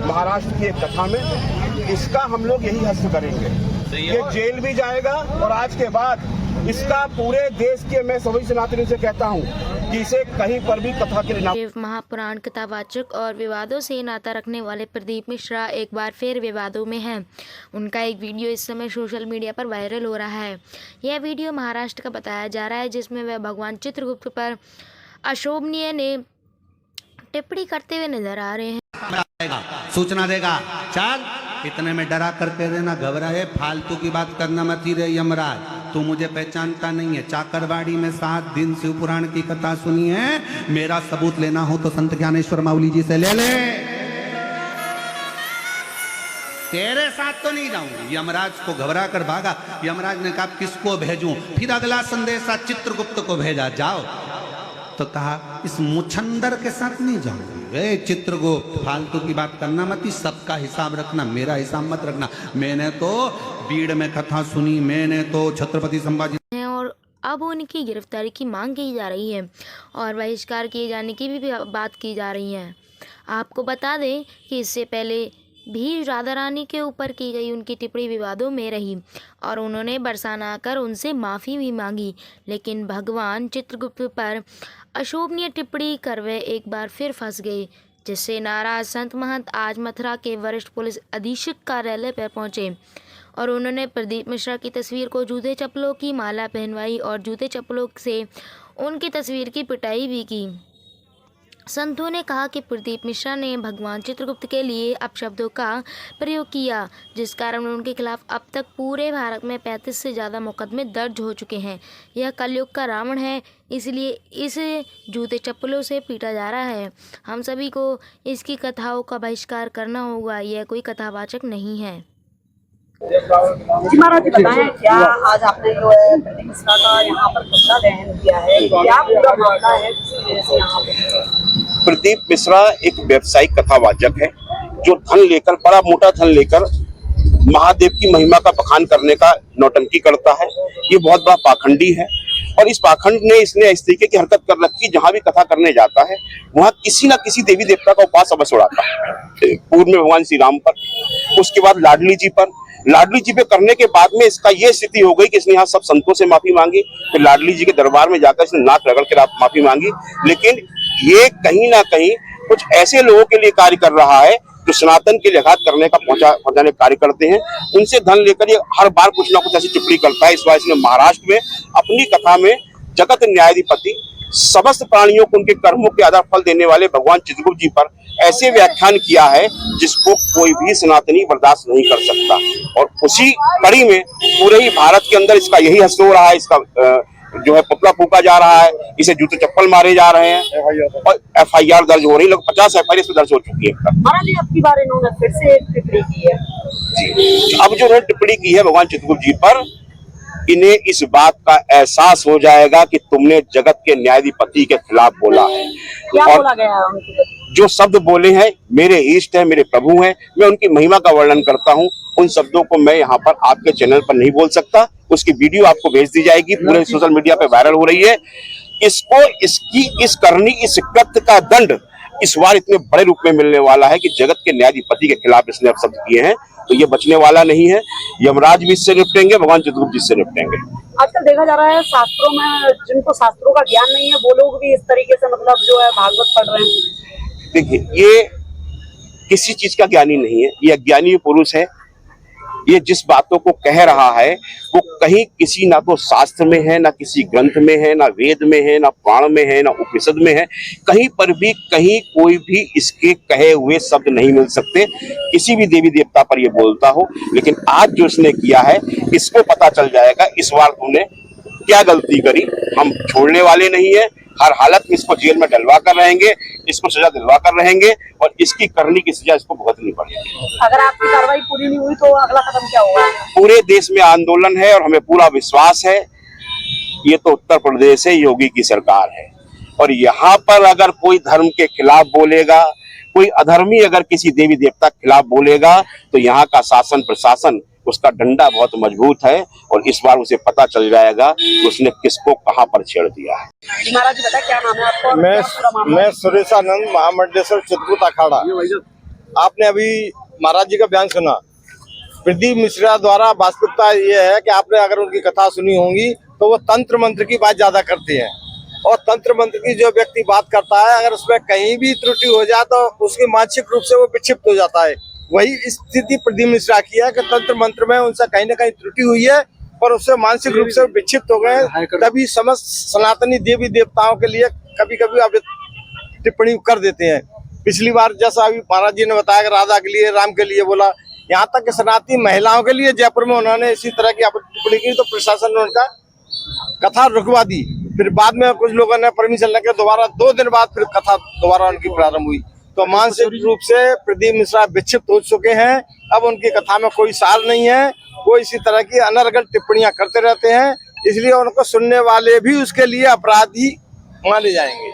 महाराष्ट्र की एक कथा में। इसका हम लोग यही हस्त करेंगे, ये जेल भी जाएगा और आज के बाद इसका पूरे देश के, मैं सभी सनातनी से कहता हूँ कि इसे कहीं पर भी कथा के नाम। शिव महापुराण कथावाचक और विवादों से नाता रखने वाले प्रदीप मिश्रा एक बार फिर विवादों में हैं। उनका एक वीडियो इस समय सोशल मीडिया पर वायरल हो रहा है। यह वीडियो महाराष्ट्र का बताया जा रहा है, जिसमें वह भगवान चित्रगुप्त पर अशोभनीय ने टिप्पणी करते हुए नजर आ रहे हैं। सूचना देगा, चल इतने में डरा करके देना, घबराए, फालतू की बात करना मत ही रे यमराज, तू मुझे पहचानता नहीं है। चाकरवाड़ी में 7 दिन शिव पुराण की कथा सुनी है, मेरा सबूत लेना हो तो संत ज्ञानेश्वर माउली जी से ले ले, तेरे साथ तो नहीं जाऊंगी। यमराज को घबरा कर भागा। यमराज ने कहा किसको भेजूं? फिर अगला संदेशा चित्रगुप्त को भेजा, जाओ। तो कहा इस मुछंदर के साथ नहीं जाऊंगी। चित्रगुप्त, फालतू की बात करना मत, सबका हिसाब रखना, मेरा हिसाब मत रखना। मैंने तो बीड़ में कथा सुनी, मैंने तो छत्रपति संभाजी। और अब उनकी गिरफ्तारी की मांग की जा रही है और बहिष्कार किए जाने की भी बात की जा रही है। आपको बता दें कि इससे पहले भी राधा रानी के ऊपर की गई उनकी टिप्पणी विवादों में रही और उन्होंने बरसाना आकर उनसे माफ़ी भी मांगी, लेकिन भगवान चित्रगुप्त पर अशोभनीय टिप्पणी कर वे एक बार फिर फंस गए, जिससे नाराज संत महंत आज मथुरा के वरिष्ठ पुलिस अधीक्षक कार्यालय पर पहुंचे और उन्होंने प्रदीप मिश्रा की तस्वीर को जूते चप्पलों की माला पहनवाई और जूते चप्पलों से उनकी तस्वीर की पिटाई भी की। संतों ने कहा कि प्रदीप मिश्रा ने भगवान चित्रगुप्त के लिए अपशब्दों का प्रयोग किया, जिस कारण उनके खिलाफ अब तक पूरे भारत में 35 से ज़्यादा मुकदमे दर्ज हो चुके हैं। यह कलयुग का रावण है, इसलिए इस जूते चप्पलों से पीटा जा रहा है। हम सभी को इसकी कथाओं का बहिष्कार करना होगा, यह कोई कथावाचक नहीं है। जी महाराज जी बताएं, क्या आज आपने जो है प्रदीप मिश्रा का यहाँ पर पुतला दहन किया है, क्या पूरा मामला है जिसकी वजह से यहाँ पे? प्रदीप मिश्रा एक व्यावसायिक कथावाचक है जो धन लेकर, बड़ा मोटा धन लेकर महादेव की महिमा का बखान करने का नौटंकी करता है। ये बहुत बड़ा पाखंडी है और इस पाखंड ने इसने इस तरीके की हरकत कर रखी, जहां भी कथा करने जाता है वहां किसी न किसी देवी देवता का उपास अवश्य उड़ाता है। पूर्व में भगवान श्री राम पर, उसके बाद लाडली जी पर, लाडली जी पे करने के बाद में इसका ये स्थिति हो गई कि इसने यहाँ सब संतों से माफी मांगी, फिर लाडली जी के दरबार में जाकर इसने नाक रगड़ कर माफी मांगी। लेकिन ये कहीं ना कहीं कुछ ऐसे लोगों के लिए कार्य कर रहा है जो सनातन के लिए घात करने का पहुंचाने कार्य करते हैं। उनसे धन लेकर ये हर बार कुछ ना कुछ ऐसी टिप्पणी करता है। इस बार इसने महाराष्ट्र में अपनी कथा में जगत न्यायाधिपति, समस्त प्राणियों को उनके कर्मों के आधार फल देने वाले भगवान चित्रगुप्त जी पर ऐसे व्याख्यान किया है जिसको कोई भी सनातनी बर्दाश्त नहीं कर सकता। और उसी कड़ी में पूरे ही भारत के अंदर इसका यही हस्त हो रहा है। इसका जो है पुतला फूका जा रहा है, इसे जूते चप्पल मारे जा रहे हैं और FIR दर्ज हो रही है। लगभग 50 FIR इसमें दर्ज हो चुकी है। महाराज जी अब की बार इन्होंने फिर से एक टिप्पणी की है। जी, अब जो उन्होंने टिप्पणी की है भगवान चित्रगुप्त जी पर, इन्हें इस बात का एहसास हो जाएगा कि तुमने जगत के न्यायाधिपति के खिलाफ बोला है। क्या और बोला गया है उनके? जो शब्द बोले हैं, मेरे इष्ट है, मेरे प्रभु हैं, मैं उनकी महिमा का वर्णन करता हूं। उन शब्दों को मैं यहाँ पर आपके चैनल पर नहीं बोल सकता। उसकी वीडियो आपको भेज दी जाएगी, पूरे सोशल मीडिया पे वायरल हो रही है। इसको इस कृत्य का दंड इस बार इतने बड़े रूप में मिलने वाला है कि जगत के न्यायाधिपति के खिलाफ इसने शब्द किए हैं, तो ये बचने वाला नहीं है। यमराज भी इससे निपटेंगे, भगवान चित्रगुप्त जी से निपटेंगे। आजकल देखा जा रहा है शास्त्रों में जिनको शास्त्रों का ज्ञान नहीं है वो लोग भी इस तरीके से मतलब जो है भागवत पढ़ रहे हैं। देखिए, ये किसी चीज का ज्ञानी नहीं है, ये अज्ञानी पुरुष है। ये जिस बातों को कह रहा है वो कहीं किसी ना तो शास्त्र में है, ना किसी ग्रंथ में है, ना वेद में है, ना पुराण में है, ना उपनिषद में है। कहीं पर भी कहीं कोई भी इसके कहे हुए शब्द नहीं मिल सकते किसी भी देवी देवता पर ये बोलता हो। लेकिन आज जो इसने किया है, इसको पता चल जाएगा इस बार तुमने क्या गलती करी। हम छोड़ने वाले नहीं है, हर हालत में इसको जेल में डलवा कर रहेंगे, इसको सजा दिलवा कर रहेंगे और इसकी करनी की सजा इसको भुगतनी पड़ेगी। अगर आपकी कार्रवाई पूरी नहीं हुई तो अगला कदम क्या होगा? पूरे देश में आंदोलन है और हमें पूरा विश्वास है, ये तो उत्तर प्रदेश है, योगी की सरकार है। और यहाँ पर अगर कोई धर्म के खिलाफ बोलेगा, कोई अधर्मी अगर किसी देवी देवता के खिलाफ बोलेगा, तो यहाँ का शासन प्रशासन, उसका डंडा बहुत मजबूत है और इस बार उसे पता चल जाएगा कि उसने किसको कहां पर छेड़ दिया है। महाराज जी बताएं क्या नाम है आपका? मैं सुरेशानंद, महामंडलेश्वर चित्रकूट अखाड़ा। आपने अभी महाराज जी का बयान सुना। प्रदीप मिश्रा द्वारा वास्तविकता ये है कि आपने अगर उनकी कथा सुनी होगी तो वो तंत्र मंत्र की बात ज्यादा करते हैं, और तंत्र मंत्र की जो व्यक्ति बात करता है अगर उसमें कहीं भी त्रुटि हो जाए तो उसकी मानसिक रूप से वो विक्षिप्त हो जाता है। वही स्थिति प्रदीप मिश्रा की है कि तंत्र मंत्र में उनसे कहीं ना कहीं त्रुटि हुई है और उससे मानसिक रूप से विक्षिप्त हो गए, तभी समस्त सनातनी देवी देवताओं के लिए कभी कभी आप टिप्पणी कर देते हैं। पिछली बार जैसा अभी महाराज जी ने बताया कि राधा के लिए, राम के लिए बोला, यहाँ तक कि सनातनी महिलाओं के लिए जयपुर में उन्होंने इसी तरह की टिप्पणी की तो प्रशासन ने उनका कथा रुकवा दी। फिर बाद में कुछ लोगों ने परमिशन लेकर दोबारा 2 दिन बाद फिर कथा दोबारा उनकी प्रारंभ हुई। तो मानसिक रूप से प्रदीप मिश्रा विक्षिप्त हो चुके हैं। अब उनकी कथा में कोई सार नहीं है, वो इसी तरह की अनर्गल टिप्पणियां करते रहते हैं, इसलिए उनको सुनने वाले भी उसके लिए अपराधी माने जाएंगे।